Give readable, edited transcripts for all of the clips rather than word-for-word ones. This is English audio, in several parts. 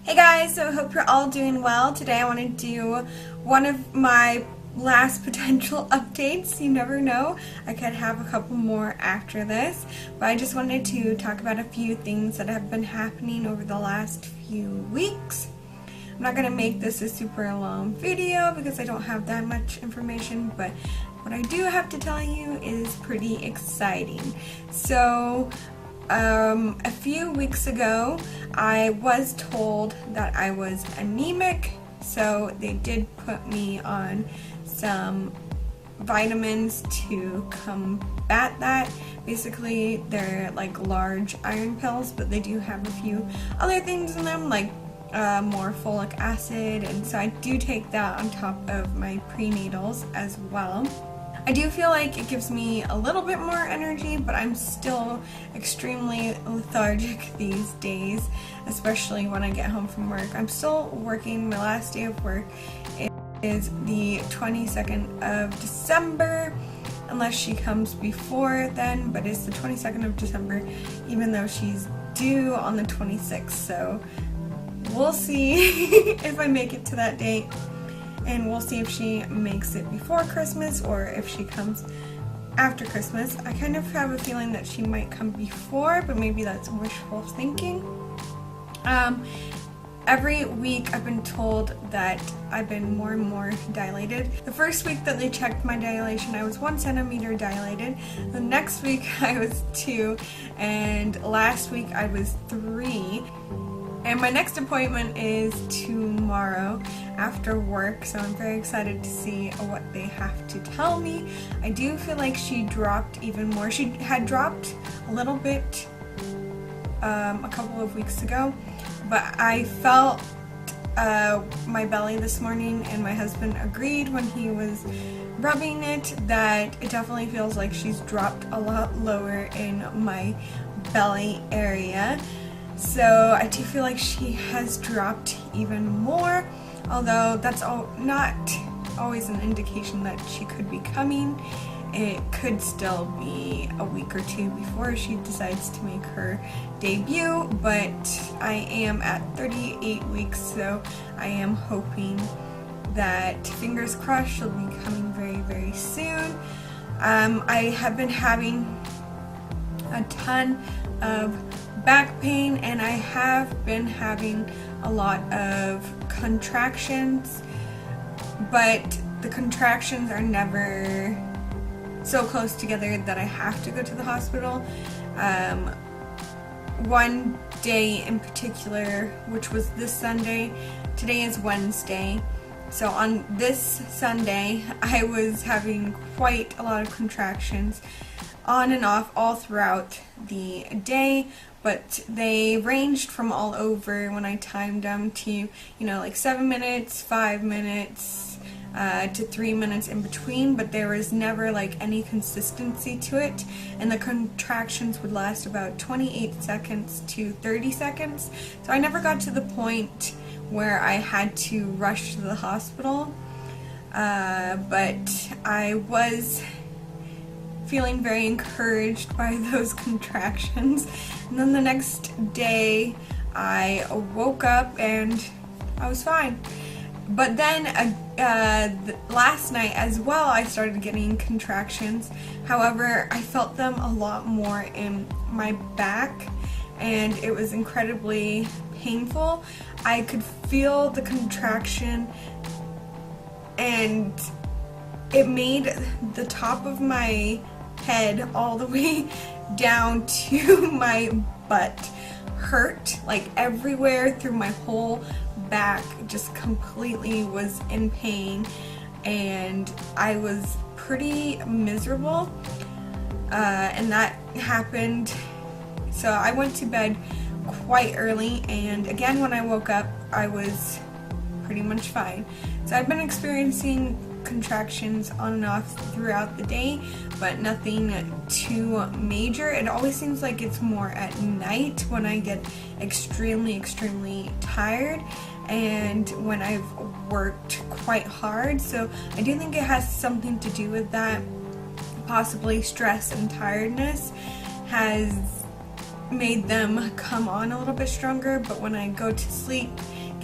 Hey guys, so I hope you're all doing well. Today I want to do one of my last potential updates. You never know, I could have a couple more after this, but I just wanted to talk about a few things that have been happening over the last few weeks. I'm not going to make this a super long video because I don't have that much information, but what I do have to tell you is pretty exciting. So a few weeks ago, I was told that I was anemic, so they did put me on some vitamins to combat that. Basically, they're like large iron pills, but they do have a few other things in them, like more folic acid, and so I do take that on top of my prenatals as well. I do feel like it gives me a little bit more energy, but I'm still extremely lethargic these days, especially when I get home from work. I'm still working. My last day of work is the 22nd of December, unless she comes before then, but it's the 22nd of December, even though she's due on the 26th, so we'll see if I make it to that date. And we'll see if she makes it before Christmas or if she comes after Christmas. I kind of have a feeling that she might come before, but maybe that's wishful thinking. Every week I've been told that I've been more and more dilated. The first week that they checked my dilation, I was 1 centimeter dilated. The next week I was 2, and last week I was 3. And my next appointment is tomorrow after work, so I'm very excited to see what they have to tell me. I do feel like she dropped even more. She had dropped a little bit a couple of weeks ago, but I felt my belly this morning, and my husband agreed when he was rubbing it that it definitely feels like she's dropped a lot lower in my belly area. So I do feel like she has dropped even more, although that's not always an indication that she could be coming. It could still be a week or two before she decides to make her debut, but I am at 38 weeks, so I am hoping that, fingers crossed, she'll be coming very, very soon. I have been having a ton of back pain, and I have been having a lot of contractions, but the contractions are never so close together that I have to go to the hospital. One day in particular, which was this Sunday, today is Wednesday, so on this Sunday I was having quite a lot of contractions on and off all throughout the day, but they ranged from all over when I timed them to, like 7 minutes, 5 minutes, to 3 minutes in between, but there was never like any consistency to it, and the contractions would last about 28 seconds to 30 seconds, so I never got to the point where I had to rush to the hospital, but I was feeling very encouraged by those contractions. And then the next day I woke up and I was fine. But then last night as well I started getting contractions. However, I felt them a lot more in my back, and it was incredibly painful. I could feel the contraction, and it made the top of my head all the way down to my butt hurt, like everywhere through my whole back, just completely was in pain, and I was pretty miserable, and that happened. So I went to bed quite early, and again when I woke up I was pretty much fine. So I've been experiencing contractions on and off throughout the day, but nothing too major. It always seems like it's more at night when I get extremely tired and when I've worked quite hard, so I do think it has something to do with that. Possibly stress and tiredness has made them come on a little bit stronger, but when I go to sleep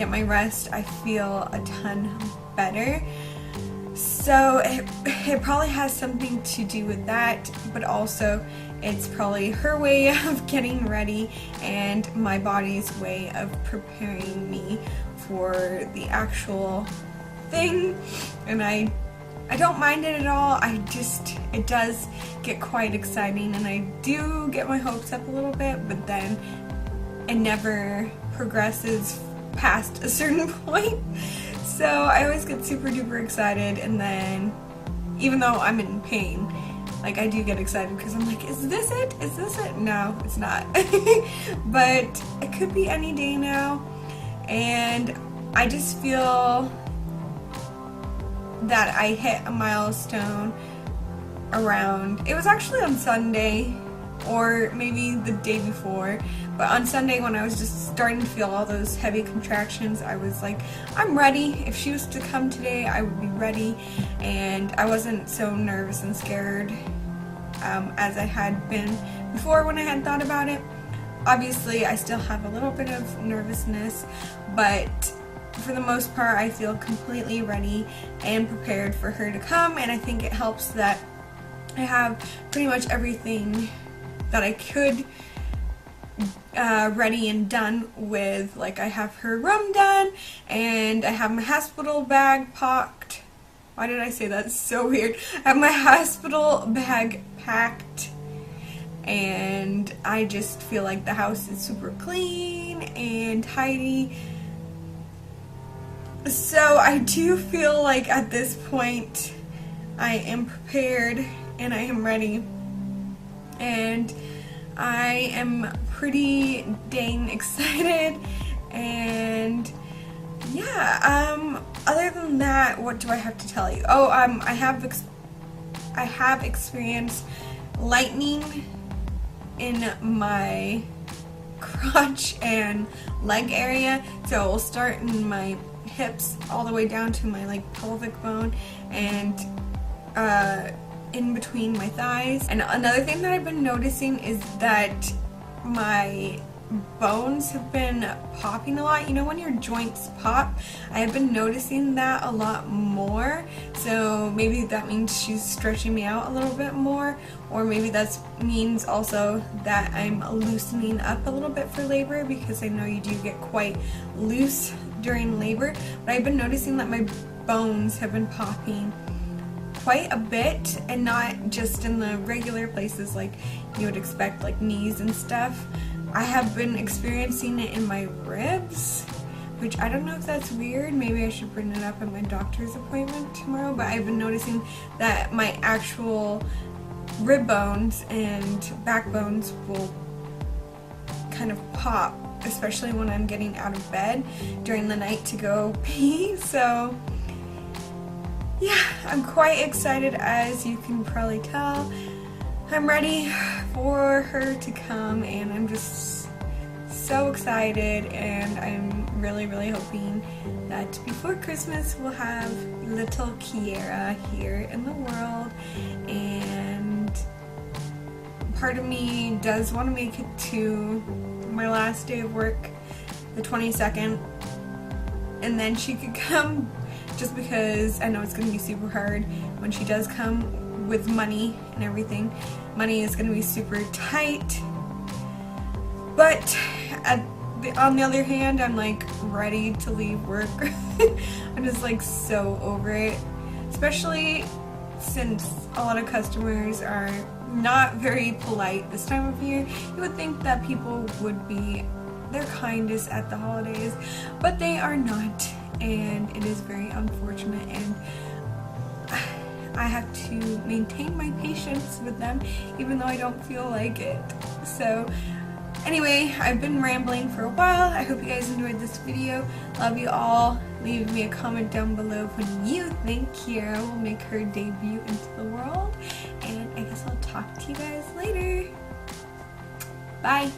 get my rest, I feel a ton better. So it probably has something to do with that, but also it's probably her way of getting ready and my body's way of preparing me for the actual thing. And I don't mind it at all. It does get quite exciting, and I do get my hopes up a little bit, but then it never progresses past a certain point. So I always get super duper excited, and then even though I'm in pain, like, I do get excited because I'm like, is this it? Is this it? No, it's not. But it could be any day now, and I just feel that I hit a milestone around, it was actually on Sunday or maybe the day before, but on Sunday when I was just starting to feel all those heavy contractions, I was like, I'm ready. If she was to come today, I would be ready, and I wasn't so nervous and scared as I had been before when I had thought about it. Obviously, I still have a little bit of nervousness, but for the most part, I feel completely ready and prepared for her to come, and I think it helps that I have pretty much everything that I could ready and done with. Like, I have her room done, and I have my hospital bag packed. Why did I say that? It's so weird. I have my hospital bag packed, and I just feel like the house is super clean and tidy. So I do feel like at this point I am prepared and I am ready, and I am pretty dang excited. And yeah, other than that, what do I have to tell you? Oh, I have experienced lightning in my crotch and leg area, so we'll start in my hips all the way down to my like pelvic bone and in between my thighs. And another thing that I've been noticing is that my bones have been popping a lot. You know when your joints pop? I have been noticing that a lot more, so maybe that means she's stretching me out a little bit more, or maybe that means also that I'm loosening up a little bit for labor, because I know you do get quite loose during labor. But I've been noticing that my bones have been popping quite a bit, and not just in the regular places like you would expect, like knees and stuff. I have been experiencing it in my ribs, which I don't know if that's weird. Maybe I should bring it up at my doctor's appointment tomorrow, but I've been noticing that my actual rib bones and back bones will kind of pop, especially when I'm getting out of bed during the night to go pee. So yeah, I'm quite excited, as you can probably tell. I'm ready for her to come, and I'm just so excited, and I'm really, really hoping that before Christmas we'll have little Kiera here in the world. And part of me does want to make it to my last day of work, the 22nd, and then she could come, just because I know it's going to be super hard when she does come with money and everything. Money is going to be super tight, but on the other hand, I'm like ready to leave work. I'm just like so over it, especially since a lot of customers are not very polite this time of year. You would think that people would be their kindest at the holidays, but they are not, and it is very unfortunate, and I have to maintain my patience with them even though I don't feel like it. So anyway, I've been rambling for a while. I hope you guys enjoyed this video. Love you all. Leave me a comment down below when you think Kiera will make her debut into the world, and I guess I'll talk to you guys later. Bye.